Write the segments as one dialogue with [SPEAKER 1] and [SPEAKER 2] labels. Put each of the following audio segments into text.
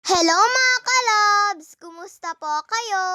[SPEAKER 1] Hello mga kalabs! Kumusta po kayo?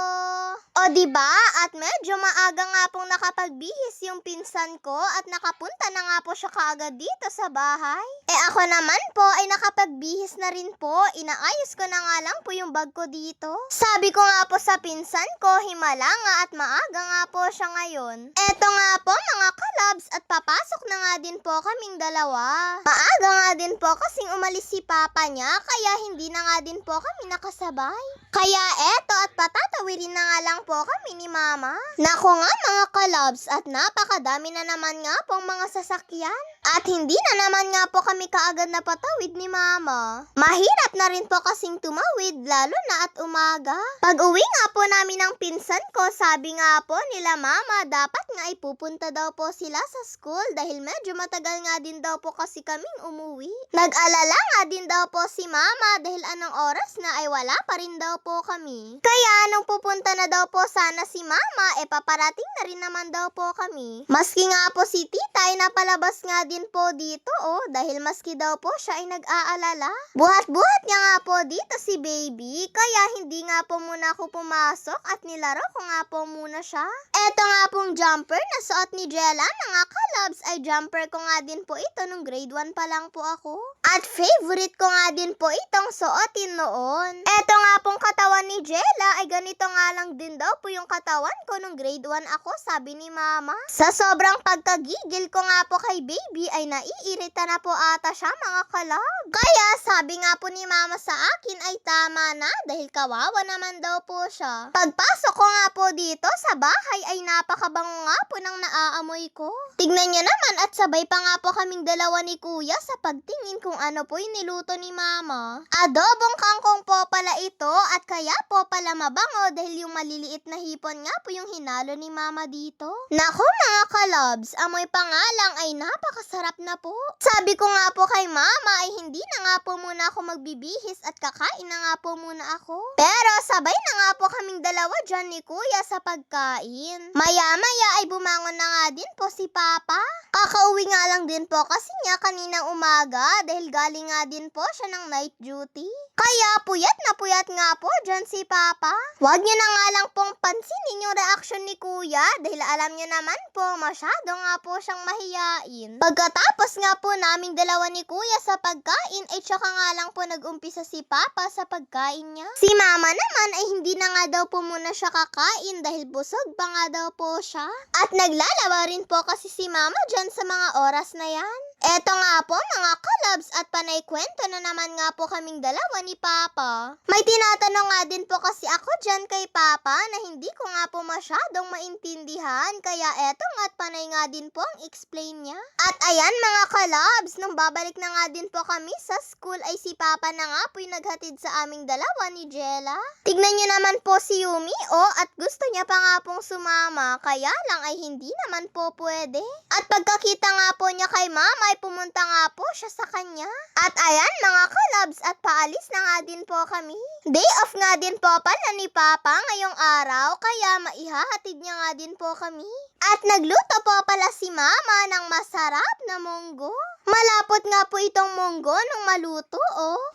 [SPEAKER 1] O diba? At medyo maaga nga pong nakapagbihis yung pinsan ko at nakapunta na nga po siya kaagad dito sa bahay. Ako naman po ay nakapagbihis na rin po. Inaayos ko na nga lang po yung bag ko dito. Sabi ko nga po sa pinsan ko, himala nga at maaga nga po siya ngayon. Eto nga po mga kalabs at papasok na nga din po kaming dalawa. Maaga nga din po kasing umalis si papa niya kaya hindi na nga din po kami nakasabay. Kaya eto at patatawirin na nga lang po kami ni mama. Nako nga mga kalabs at napakadami na naman nga pong mga sasakyan. At hindi na naman nga po kami kaagad na patawid ni mama. Mahirap na rin po kasing tumawid lalo na at umaga. Pag uwi nga po namin ng pinsan ko, sabi nga po nila mama dapat nga ipupunta daw po sila sa school dahil medyo matagal nga din daw po kasi kaming umuwi. Nag-alala nga din daw po si mama dahil anong oras na ay wala pa rin daw po kami. Kaya nung pupunta na daw po sana si mama, paparating na rin naman daw po kami. Maski nga po si tita ay napalabas nga din po dito dahil maski daw po siya ay nag-aalala. Buhat-buhat niya nga po dito si baby kaya hindi nga po muna ako pumasok at nilaro ko nga po muna siya. Eto nga pong jumper na suot ni Jella na nga kalabs ay jumper ko nga din po ito nung grade 1 pa lang po ako. At favorite ko nga din po itong suotin noon. Eto nga pong katawan ni Jella ay ganito nga lang din daw po yung katawan ko nung grade 1 ako, sabi ni mama. Sa sobrang pagkagigil ko nga po kay baby ay naiirita na po ata siya mga kalab. Kaya sabi nga po ni mama sa akin ay tama na dahil kawawa naman daw po siya. Pagpasok ko nga po dito sa bahay ay napakabango nga po ng naaamoy ko. Tignan niyo naman at sabay pa nga po kaming dalawa ni kuya sa pagtingin kung ano po yung niluto ni mama. Adobong kangkong po pala ito at kaya po pala mabango dahil yung maliliit na hipon nga po yung hinalo ni mama dito. Nako mga kalabs, amoy pa nga lang ay napakasarap na po. Sabi ko nga po kay mama ay hindi na nga po muna ako magbibihis at kakain na nga po muna ako. Pero sabay na nga po kaming dalawa dyan ni kuya sa pagkain. Maya-maya ay bumangon na nga din po si papa. Kakauwi nga lang din po kasi niya kaninang umaga dahil galing nga din po siya ng night duty. Kaya puyat na puyat nga po dyan si papa. Huwag niyo na nga lang pong pansinin yung reaksyon ni kuya dahil alam niyo naman po masyado nga po siyang mahiyain. Pagkatapos nga po naming dalawa ni kuya sa pagkain ay tsaka nga lang po nag-umpisa si papa sa pagkain niya. Si mama naman ay hindi na nga daw po muna siya kakain dahil busog pa nga daw po siya. At naglalaba rin po kasi si mama dyan sa mga oras na yan. Eto nga po mga kalabs at panay kwento na naman nga po kaming dalawa ni papa. May tinatanong nga din po kasi ako dyan kay papa na hindi ko nga po masyadong maintindihan kaya eto nga't panay nga din po ang explain niya. At ayan mga kalabs, nung babalik na nga din po kami sa school ay si papa na nga po yung naghatid sa aming dalawa ni Jella. Tignan niyo naman po si Yumi at gusto niya pa nga pong sumama kaya lang ay hindi naman po pwede. At pagkakita nga po niya kay mama ay pumunta nga po siya sa kanya. At ayan mga kalabs at paalis na nga din po kami. Day off nga din po pala ni papa ngayong araw kaya maihahatid niya nga din po kami. At nagluto po pala si mama ng masarap na munggo. Malapot nga po itong munggo nung maluto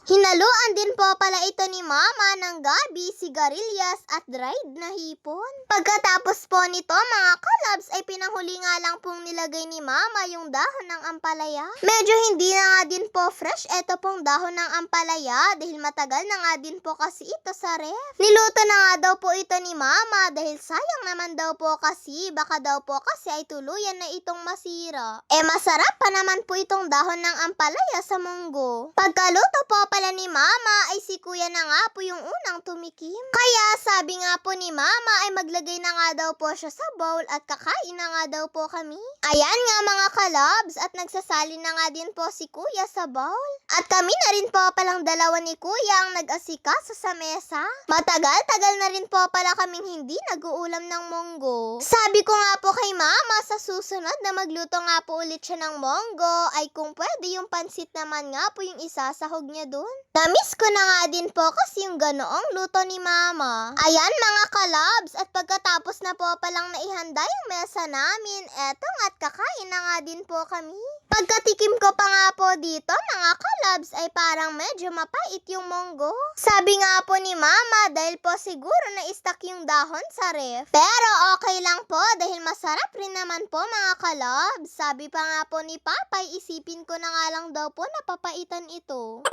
[SPEAKER 1] Hinaluan din po pala ito ni mama ng gabi, sigarilyas at dried na hipon. Pagkatapos po nito mga kalabs ay pinahuli nga lang pong nilagay ni mama yung dahon ng ampalaya. Medyo hindi na nga din po fresh ito pong dahon ng ampalaya dahil matagal na nga din po kasi ito sa ref. Niluto na nga daw po ito ni mama dahil sayang naman daw po kasi baka daw po kasi ay tuluyan na itong masira. Masarap pa naman po itong dahon ng ampalaya sa munggo. Pagkaluto po pala ni mama ay si kuya na nga po yung unang tumikim. Kaya sabi nga po ni mama ay maglagay na nga daw po siya sa bowl at kakain na nga daw po kami. Ayan nga mga kalabs at nagsasali na nga din po si kuya sa bowl. At kami na rin po palang dalawa ni kuya ang nag-asikaso sa mesa. Matagal-tagal na rin po pala kaming hindi nag-uulam ng munggo. Sabi ko nga po kay mama sa susunod na magluto nga po ulit siya ng munggo ay kung pwede yung pansit naman nga po yung isasahog niya dun. Namiss ko na nga din po kasi yung ganoong luto ni mama. Ayan mga kalabs at pagkatapos na po palang naihanda yung mesa namin, eto nga't kakain na nga din po kami. Pagkatikim ko pa nga po dito mga kalabs ay parang medyo mapait yung munggo Sabi nga po ni Mama dahil po siguro na-stuck yung dahon sa ref. Pero okay lang po dahil masarap rin naman po mga kalobs. Sabi pa nga po ni Papay, isipin ko na nga lang daw po napapaitan ito.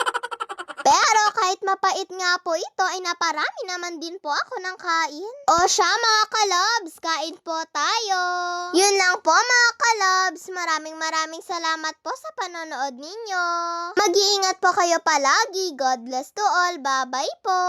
[SPEAKER 1] Pero kahit mapait nga po ito, ay naparami naman din po ako ng kain. O siya mga kalobs, kain po tayo. Yun lang po mga kalobs, maraming salamat po sa panonood ninyo. Mag-iingat po kayo palagi. God bless to all. Bye-bye po.